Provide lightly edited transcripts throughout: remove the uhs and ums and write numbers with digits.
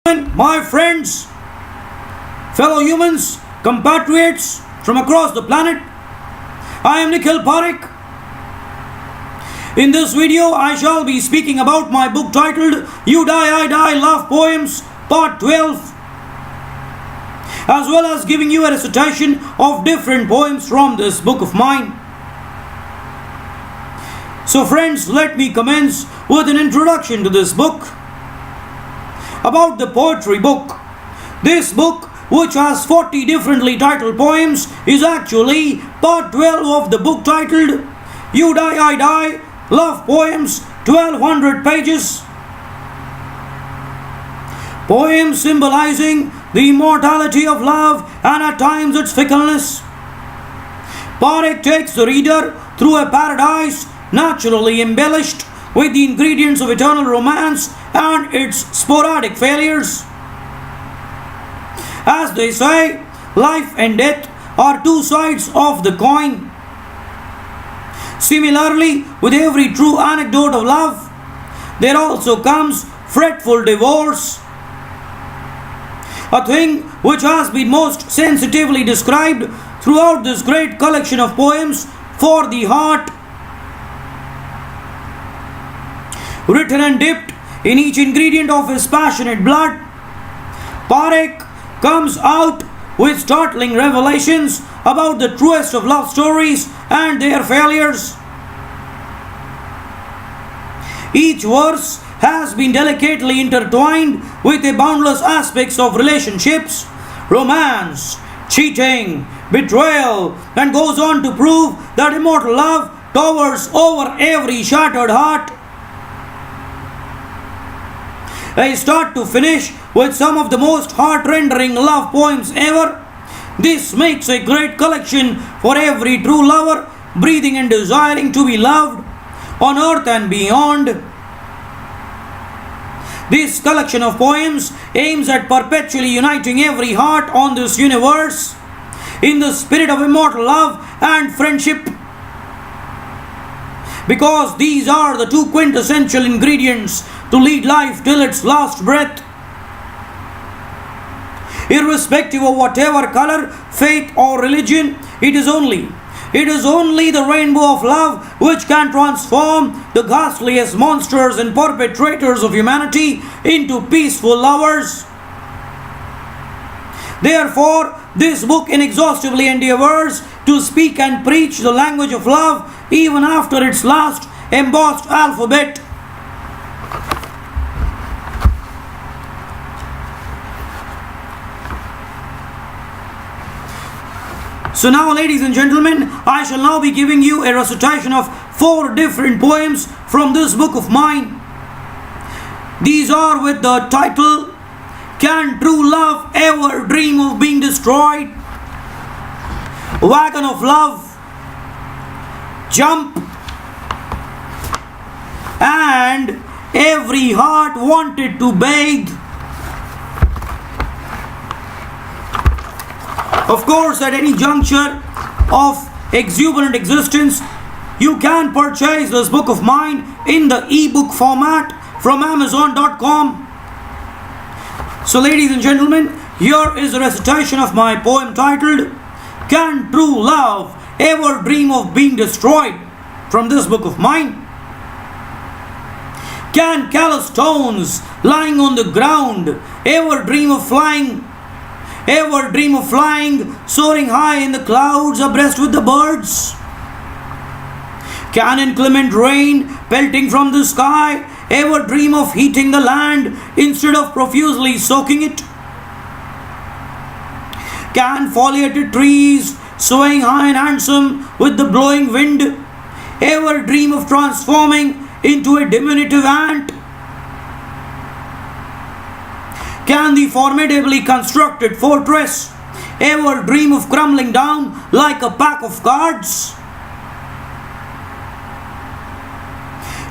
My friends, fellow humans, compatriots from across the planet, I am Nikhil Parekh. In this video, I shall be speaking about my book titled You Die, I Die, Love Poems, Part 12, as well as giving you a recitation of different poems from this book of mine. So friends, let me commence with an introduction to this book. About the poetry book. This book, which has 40 differently titled poems, is actually part 12 of the book titled You Die, I Die, Love Poems, 1200 pages. Poems symbolizing the immortality of love and at times its fickleness. Parekh takes the reader through a paradise naturally embellished with the ingredients of eternal romance and its sporadic failures. As they say, life and death are two sides of the coin. Similarly, with every true anecdote of love, there also comes fretful divorce, a thing which has been most sensitively described throughout this great collection of poems for the heart, written and dipped in each ingredient of his passionate blood. Parekh comes out with startling revelations about the truest of love stories and their failures. Each verse has been delicately intertwined with the boundless aspects of relationships, romance, cheating, betrayal, and goes on to prove that immortal love towers over every shattered heart. I start to finish with some of the most heart-rending love poems ever. This makes a great collection for every true lover breathing and desiring to be loved on earth and beyond. This collection of poems aims at perpetually uniting every heart on this universe in the spirit of immortal love and friendship, because these are the two quintessential ingredients to lead life till its last breath. Irrespective of whatever color, faith, or religion, it is only the rainbow of love which can transform the ghastliest monsters and perpetrators of humanity into peaceful lovers. Therefore, this book inexhaustibly endeavors to speak and preach the language of love even after its last embossed alphabet. So now, ladies and gentlemen, I shall now be giving you a recitation of 4 different poems from this book of mine. These are with the title, Can True Love Ever Dream of Being Destroyed? Wagon of Love, Jump, and Every Heart Wanted to Bathe. Of course, at any juncture of exuberant existence, you can purchase this book of mine in the ebook format from Amazon.com. So, ladies and gentlemen, here is a recitation of my poem titled Can True Love Ever Dream of Being Destroyed? From this book of mine. Can callous stones lying on the ground ever dream of flying? Ever dream of flying, soaring high in the clouds abreast with the birds? Can inclement rain pelting from the sky ever dream of heating the land instead of profusely soaking it? Can foliated trees swaying high and handsome with the blowing wind ever dream of transforming into a diminutive ant? Can the formidably constructed fortress ever dream of crumbling down like a pack of cards?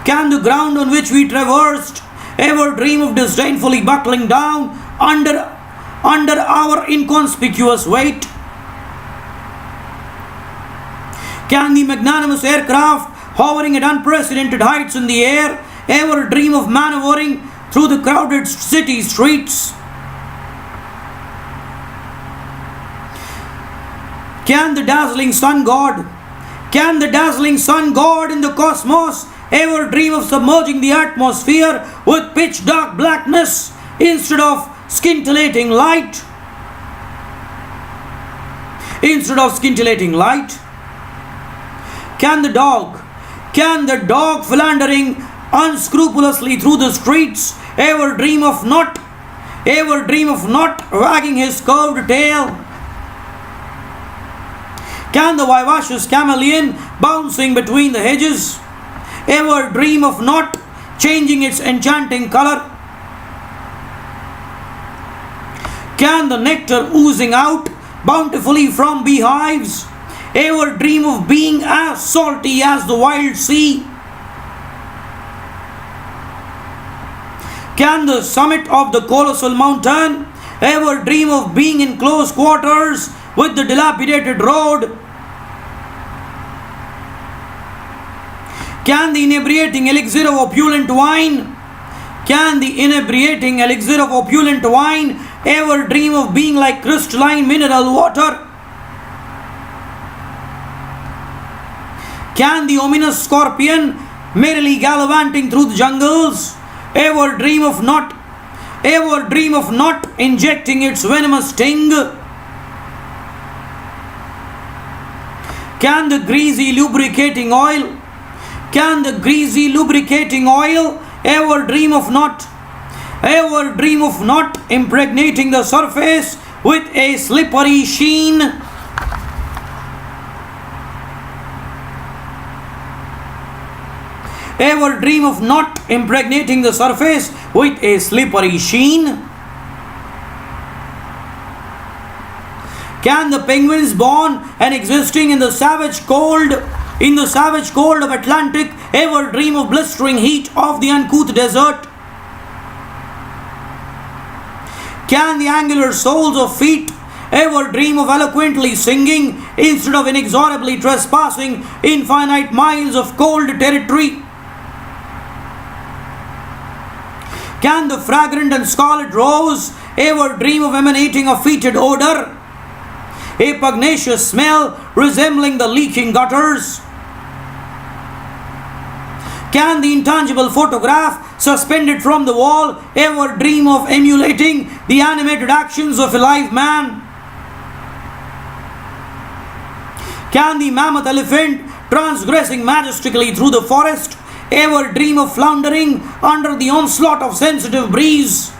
Can the ground on which we traversed ever dream of disdainfully buckling down under our inconspicuous weight? Can the magnanimous aircraft hovering at unprecedented heights in the air ever dream of maneuvering through the crowded city streets Can the dazzling sun god, can the dazzling sun god in the cosmos ever dream of submerging the atmosphere with pitch dark blackness instead of scintillating light? Instead of scintillating light? Can the dog philandering unscrupulously through the streets ever dream of not wagging his curved tail? Can the vivacious chameleon bouncing between the hedges ever dream of not changing its enchanting color? Can the nectar oozing out bountifully from beehives ever dream of being as salty as the wild sea? Can the summit of the colossal mountain ever dream of being in close quarters with the dilapidated road? Can the inebriating elixir of opulent wine ever dream of being like crystalline mineral water? Can the ominous scorpion merrily gallivanting through the jungles ever dream of not injecting its venomous sting? Can the greasy lubricating oil ever dream of not impregnating the surface with a slippery sheen? Ever dream of not impregnating the surface with a slippery sheen? Can the penguins born and existing in the savage cold of Atlantic ever dream of blistering heat of the uncouth desert? Can the angular soles of feet ever dream of eloquently singing instead of inexorably trespassing infinite miles of cold territory? Can the fragrant and scarlet rose ever dream of emanating a fetid odor, a pugnacious smell resembling the leaking gutters? Can the intangible photograph suspended from the wall ever dream of emulating the animated actions of a live man? Can the mammoth elephant transgressing majestically through the forest ever dream of floundering under the onslaught of sensitive breeze?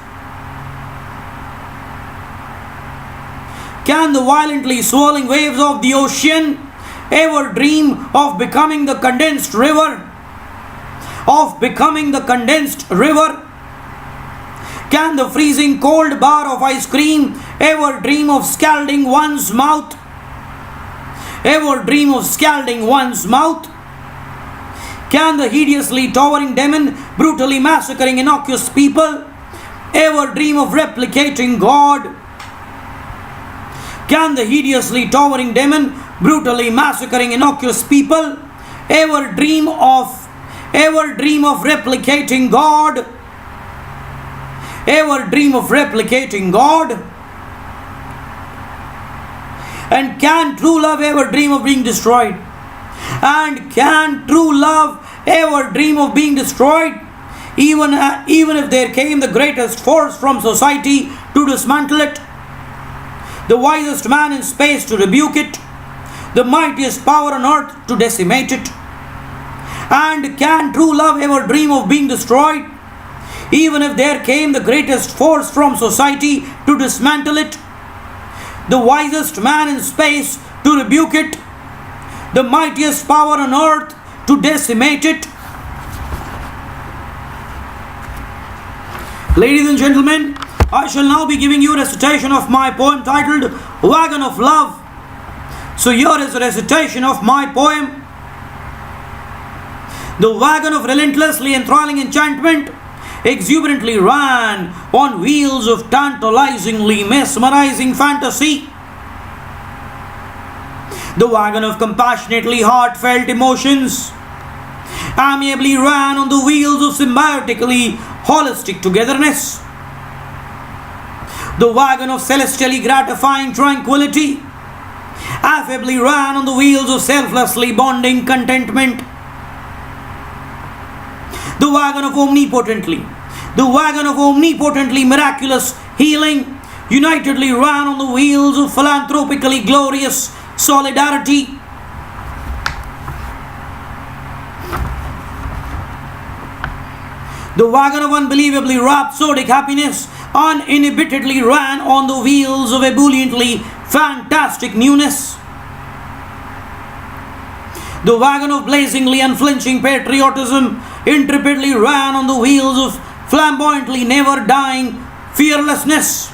Can the violently swirling waves of the ocean ever dream of becoming the condensed river? Can the freezing cold bar of ice cream ever dream of scalding one's mouth? Can the hideously towering demon brutally massacring innocuous people ever dream of replicating God? Can the hideously towering demon brutally massacring innocuous people ever dream of replicating God? And can true love ever dream of being destroyed? Even if there came the greatest force from society to dismantle it, the wisest man in space to rebuke it, the mightiest power on earth to decimate it? And can true love ever dream of being destroyed, even if there came the greatest force from society to dismantle it, the wisest man in space to rebuke it, the mightiest power on earth to decimate it? Ladies and gentlemen, I shall now be giving you a recitation of my poem titled Wagon of Love. So here is a recitation of my poem. The wagon of relentlessly enthralling enchantment exuberantly ran on wheels of tantalizingly mesmerizing fantasy. The wagon of compassionately heartfelt emotions amiably ran on the wheels of symbiotically holistic togetherness. The wagon of celestially gratifying tranquility affably ran on the wheels of selflessly bonding contentment. The wagon of omnipotently miraculous healing unitedly ran on the wheels of philanthropically glorious solidarity. The wagon of unbelievably rhapsodic happiness uninhibitedly ran on the wheels of ebulliently fantastic newness. The wagon of blazingly unflinching patriotism intrepidly ran on the wheels of flamboyantly never-dying fearlessness.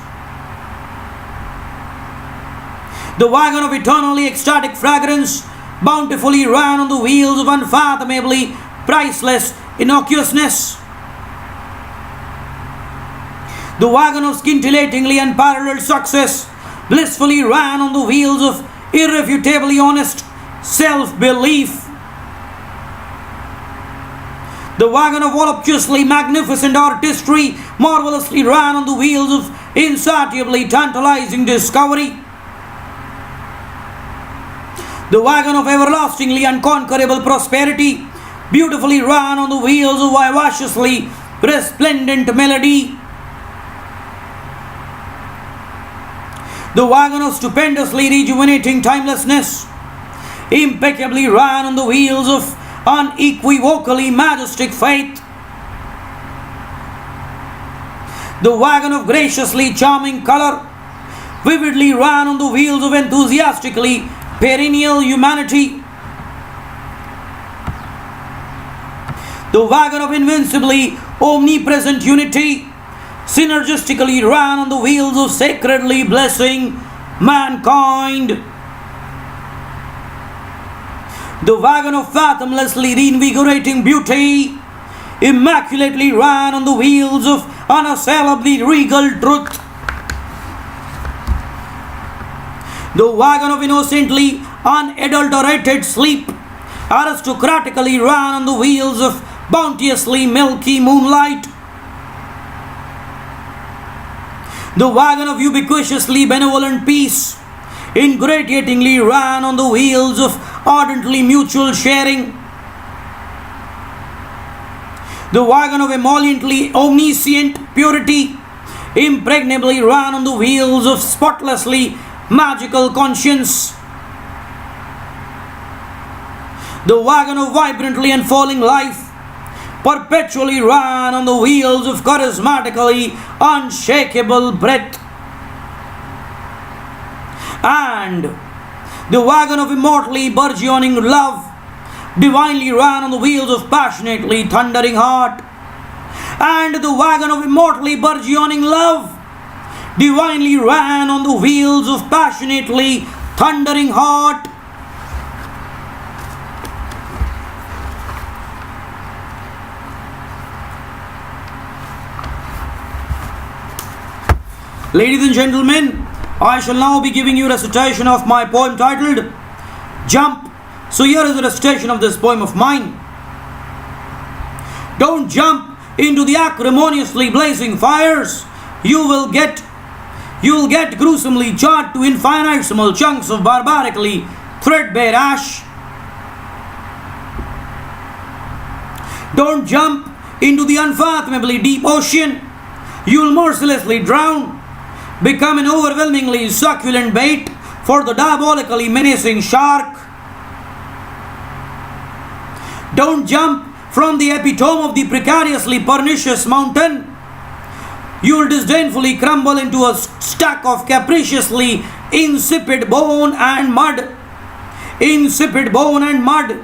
The wagon of eternally ecstatic fragrance bountifully ran on the wheels of unfathomably priceless innocuousness. The wagon of scintillatingly unparalleled success blissfully ran on the wheels of irrefutably honest self-belief. The wagon of voluptuously magnificent artistry marvelously ran on the wheels of insatiably tantalizing discovery. The wagon of everlastingly unconquerable prosperity beautifully ran on the wheels of vivaciously resplendent melody. The wagon of stupendously rejuvenating timelessness impeccably ran on the wheels of unequivocally majestic faith. The wagon of graciously charming color vividly ran on the wheels of enthusiastically perennial humanity. The wagon of invincibly omnipresent unity synergistically ran on the wheels of sacredly blessing mankind. The wagon of fathomlessly reinvigorating beauty immaculately ran on the wheels of unassailably regal truth. The wagon of innocently unadulterated sleep aristocratically ran on the wheels of bounteously milky moonlight. The wagon of ubiquitously benevolent peace ingratiatingly ran on the wheels of ardently mutual sharing. The wagon of emolliently omniscient purity impregnably ran on the wheels of spotlessly magical conscience. The wagon of vibrantly unfolding life perpetually ran on the wheels of charismatically unshakable breath. And the wagon of immortally burgeoning love divinely ran on the wheels of passionately thundering heart. And the wagon of immortally burgeoning love divinely ran on the wheels of passionately thundering heart. Ladies and gentlemen, I shall now be giving you a recitation of my poem titled Jump. So here is a recitation of this poem of mine. Don't jump into the acrimoniously blazing fires. You will get gruesomely charred to infinitesimal chunks of barbarically threadbare ash. Don't jump into the unfathomably deep ocean. You will mercilessly drown, become an overwhelmingly succulent bait for the diabolically menacing shark. Don't jump from the epitome of the precariously pernicious mountain. You will disdainfully crumble into a stack of capriciously insipid bone and mud. Insipid bone and mud.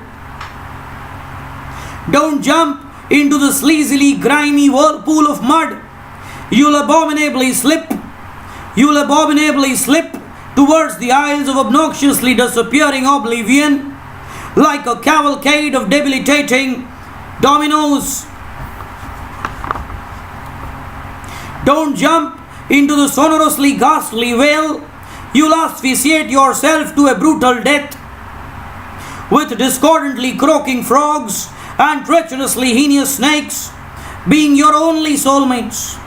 Don't jump into the sleazily grimy whirlpool of mud. You will abominably slip towards the aisles of obnoxiously disappearing oblivion like a cavalcade of debilitating dominoes. Don't jump into the sonorously ghastly wail. You'll asphyxiate yourself to a brutal death with discordantly croaking frogs and treacherously heinous snakes being your only soulmates.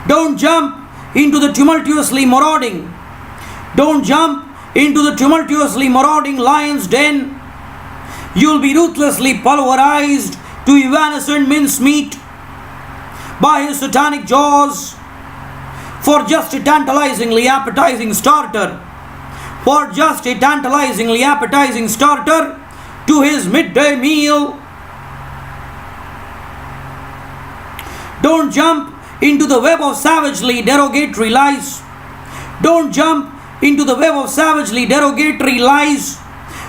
Don't jump into the tumultuously marauding. Don't jump into the tumultuously marauding lion's den. You'll be ruthlessly pulverized to evanescent mincemeat by his satanic jaws for just a tantalizingly appetizing starter. For just a tantalizingly appetizing starter to his midday meal. Don't jump into the web of savagely derogatory lies. Don't jump into the web of savagely derogatory lies.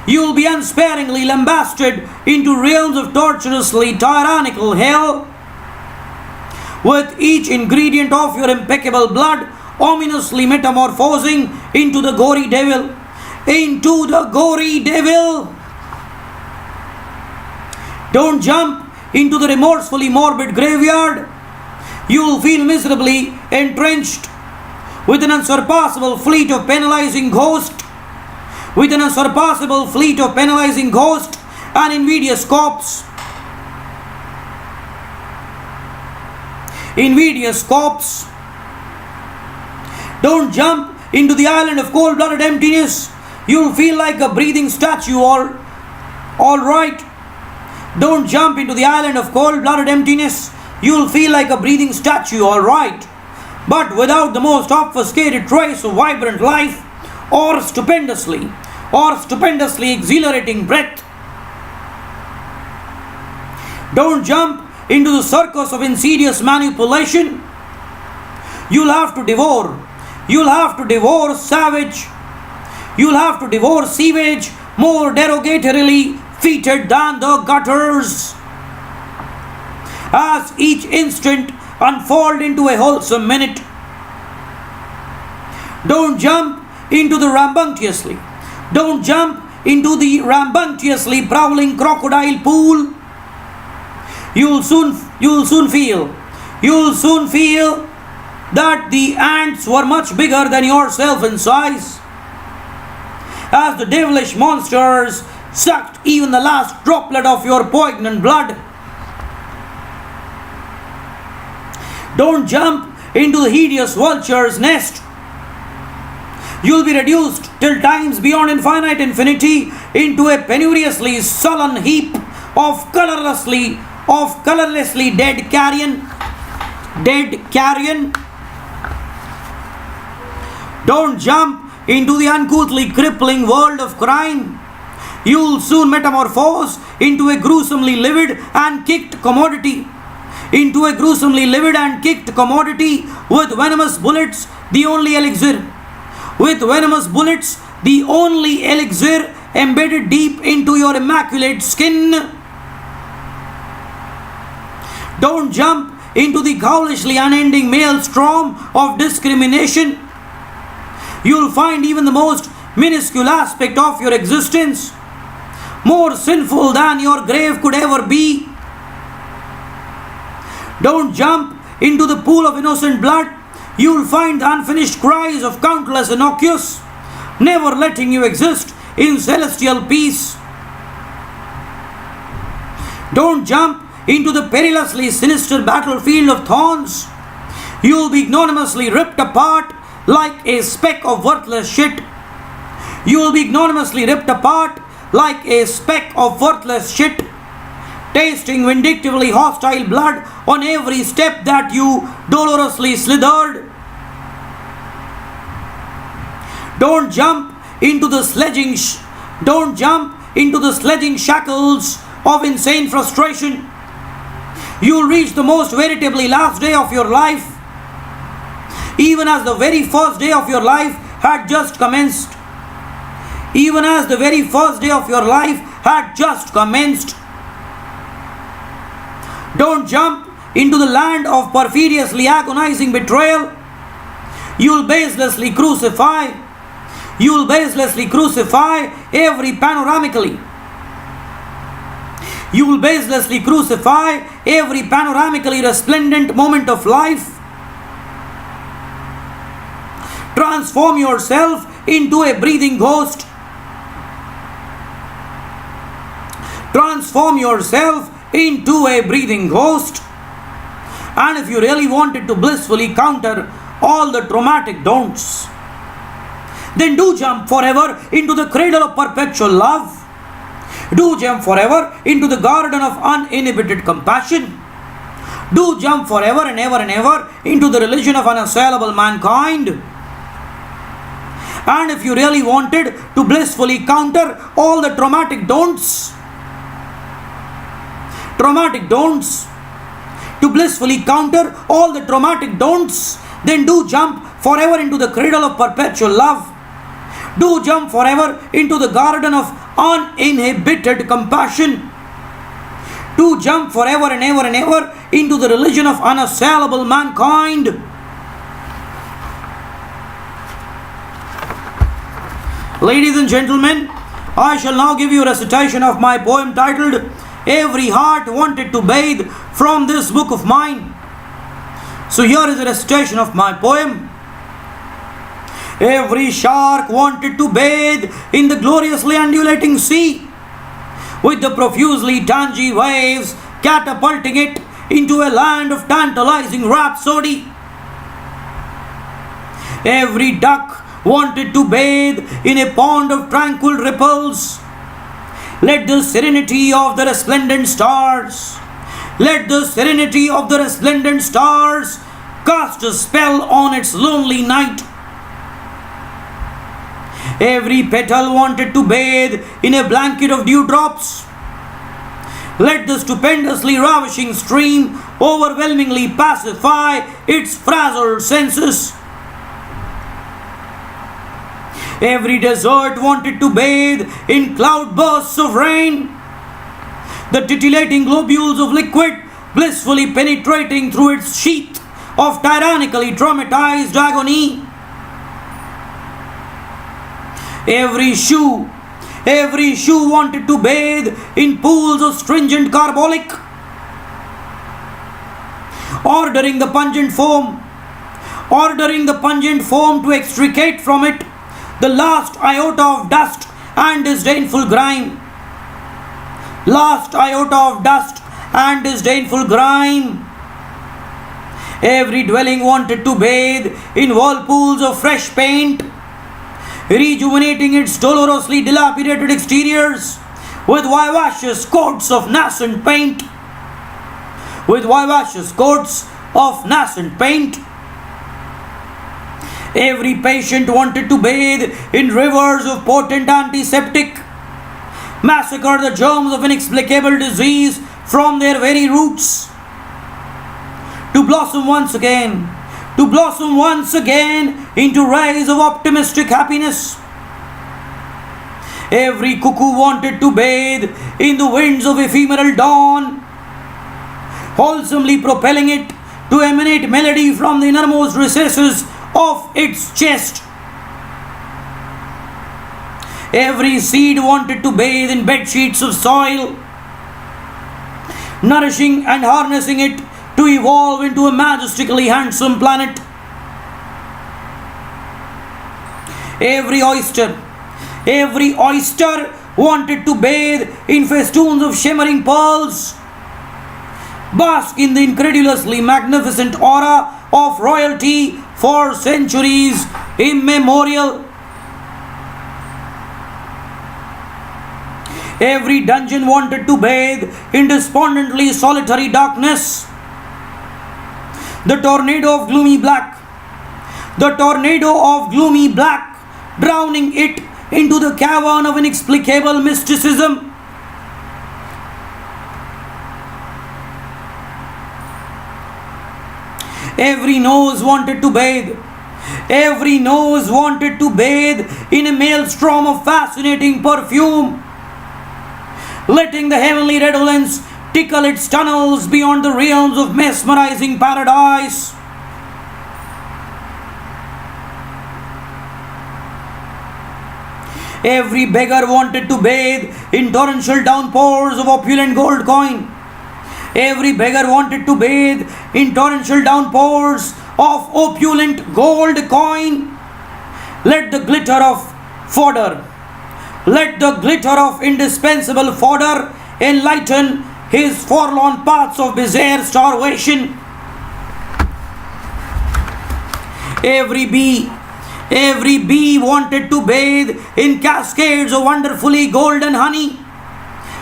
You'll be unsparingly lambasted into realms of torturously tyrannical hell, with each ingredient of your impeccable blood ominously metamorphosing into the gory devil. Into the gory devil. Don't jump into the remorsefully morbid graveyard. You'll feel miserably entrenched with an unsurpassable fleet of penalizing ghosts, with an unsurpassable fleet of penalizing ghosts and invidious corpse. Invidious corpse. Don't jump into the island of cold-blooded emptiness. You'll feel like a breathing statue, all right. Don't jump into the island of cold-blooded emptiness. You'll feel like a breathing statue, all right, but without the most obfuscated trace of vibrant life or stupendously exhilarating breath. Don't jump into the circus of insidious manipulation. You'll have to devour savage. You'll have to devour sewage more derogatorily fetid than the gutters, as each instant unfold into a wholesome minute. Don't jump into the rambunctiously prowling crocodile pool. You'll soon feel that the ants were much bigger than yourself in size, as the devilish monsters sucked even the last droplet of your poignant blood. Don't jump into the hideous vulture's nest. You'll be reduced till times beyond infinite infinity into a penuriously sullen heap of colorlessly dead carrion. Don't jump into the uncouthly crippling world of crime. You'll soon metamorphose into a gruesomely livid and kicked commodity. With venomous bullets, the only elixir embedded deep into your immaculate skin. Don't jump into the ghoulish,ly unending maelstrom of discrimination. You'll find even the most minuscule aspect of your existence more sinful than your grave could ever be. Don't jump into the pool of innocent blood. You'll find the unfinished cries of countless innocuous, never letting you exist in celestial peace. Don't jump into the perilously sinister battlefield of thorns. You'll be ignominiously ripped apart like a speck of worthless shit. Tasting vindictively hostile blood on every step that you dolorously slithered. Don't jump into the sledging shackles of insane frustration. You'll reach the most veritably last day of your life, even as the very first day of your life had just commenced. Don't jump into the land of perfidiously agonizing betrayal. You'll baselessly crucify every panoramically resplendent moment of life. Transform yourself into a breathing ghost. And if you really wanted to blissfully counter all the traumatic don'ts. Then do jump forever into the cradle of perpetual love. Do jump forever into the garden of uninhibited compassion. Do jump forever and ever into the religion of unassailable mankind. And if you really wanted to blissfully counter all the traumatic don'ts, to blissfully counter all the traumatic don'ts, then do jump forever into the cradle of perpetual love. Do jump forever into the garden of uninhibited compassion. Do jump forever and ever into the religion of unassailable mankind. Ladies and gentlemen, I shall now give you a recitation of my poem titled Every Heart Wanted to Bathe from this book of mine. So here is a recitation of my poem. Every shark wanted to bathe in the gloriously undulating sea, with the profusely tangy waves catapulting it into a land of tantalizing rhapsody. Every duck wanted to bathe in a pond of tranquil ripples. Let the serenity of the resplendent stars, cast a spell on its lonely night. Every petal wanted to bathe in a blanket of dewdrops. Let the stupendously ravishing stream overwhelmingly pacify its frazzled senses. Every desert wanted to bathe in cloud bursts of rain, the titillating globules of liquid blissfully penetrating through its sheath of tyrannically traumatized agony. Every shoe wanted to bathe in pools of stringent carbolic, ordering the pungent foam to extricate from it the last iota of dust and disdainful grime. Every dwelling wanted to bathe in whirlpools of fresh paint, rejuvenating its dolorously dilapidated exteriors with vivacious coats of nascent paint. Every patient wanted to bathe in rivers of potent antiseptic, massacre the germs of inexplicable disease from their very roots, to blossom once again into rays of optimistic happiness. Every cuckoo wanted to bathe in the winds of ephemeral dawn, wholesomely propelling it to emanate melody from the innermost recesses of its chest. Every seed wanted to bathe in bed sheets of soil, nourishing and harnessing it to evolve into a majestically handsome planet. Every oyster wanted to bathe in festoons of shimmering pearls, bask in the incredulously magnificent aura of royalty for centuries immemorial. Every dungeon wanted to bathe in despondently solitary darkness. The tornado of gloomy black, drowning it into the cavern of inexplicable mysticism. Every nose wanted to bathe in a maelstrom of fascinating perfume, letting the heavenly redolence tickle its tunnels beyond the realms of mesmerizing paradise. Every beggar wanted to bathe in torrential downpours of opulent gold coin. Every beggar wanted to bathe in torrential downpours of opulent gold coin. Let the glitter of indispensable fodder enlighten his forlorn paths of bizarre starvation. Every bee wanted to bathe in cascades of wonderfully golden honey,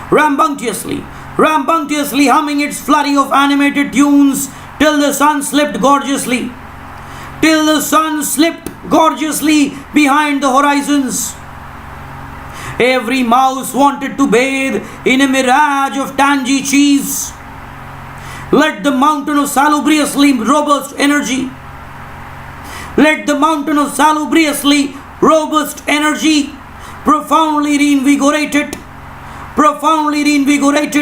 rambunctiously humming its flurry of animated tunes till the sun slipped gorgeously behind the horizons. Every mouse wanted to bathe in a mirage of tangy cheese. Let the mountain of salubriously robust energy profoundly reinvigorated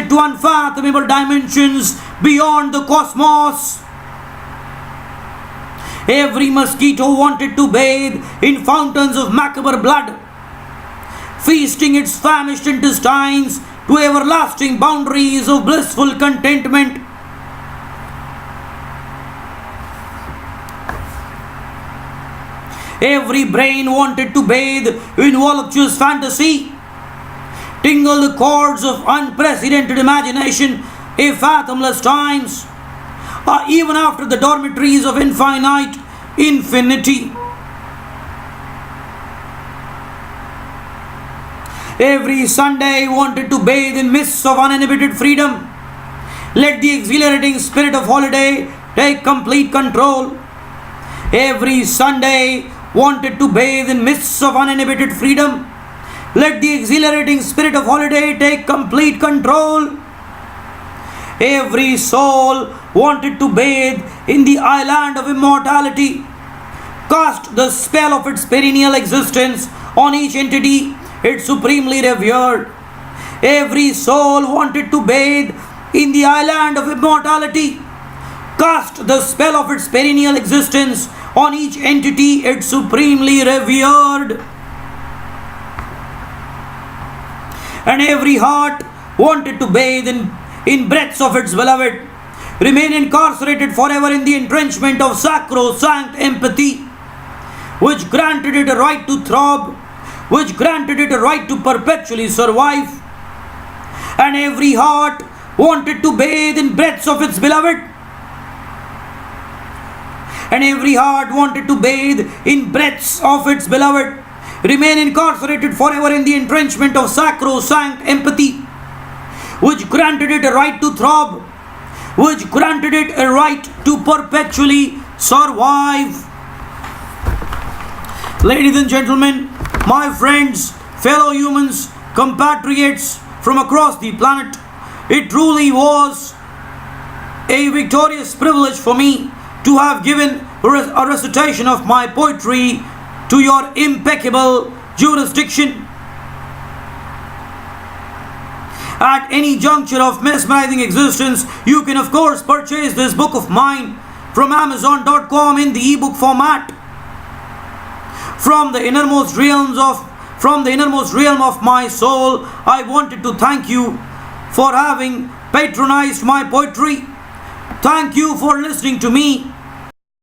to unfathomable dimensions beyond the cosmos. Every mosquito wanted to bathe in fountains of macabre blood, feasting its famished intestines to everlasting boundaries of blissful contentment. Every brain wanted to bathe in voluptuous fantasy, tingle the chords of unprecedented imagination in fathomless times, even after the dormitories of infinity. Every Sunday wanted to bathe in mists of uninhibited freedom. Let the exhilarating spirit of holiday take complete control. Every Sunday wanted to bathe in mists of uninhibited freedom. Let the exhilarating spirit of holiday take complete control. Every soul wanted to bathe in the island of immortality, cast the spell of its perennial existence on each entity it supremely revered. Every soul wanted to bathe in the island of immortality, cast the spell of its perennial existence on each entity it supremely revered. And every heart wanted to bathe in breaths of its beloved, remain incarcerated forever in the entrenchment of sacrosanct empathy, which granted it a right to throb, which granted it a right to perpetually survive. And every heart wanted to bathe in breaths of its beloved, and every heart wanted to bathe in breaths of its beloved, remain incarcerated forever in the entrenchment of sacrosanct empathy, which granted it a right to throb, which granted it a right to perpetually survive. Ladies and gentlemen, my friends, fellow humans, compatriots from across the planet, it truly was a victorious privilege for me to have given a recitation of my poetry to your impeccable jurisdiction. At any juncture of mesmerizing existence, you can of course purchase this book of mine from Amazon.com in the ebook format. From the innermost realm of my soul, I wanted to thank you for having patronized my poetry. Thank you for listening to me.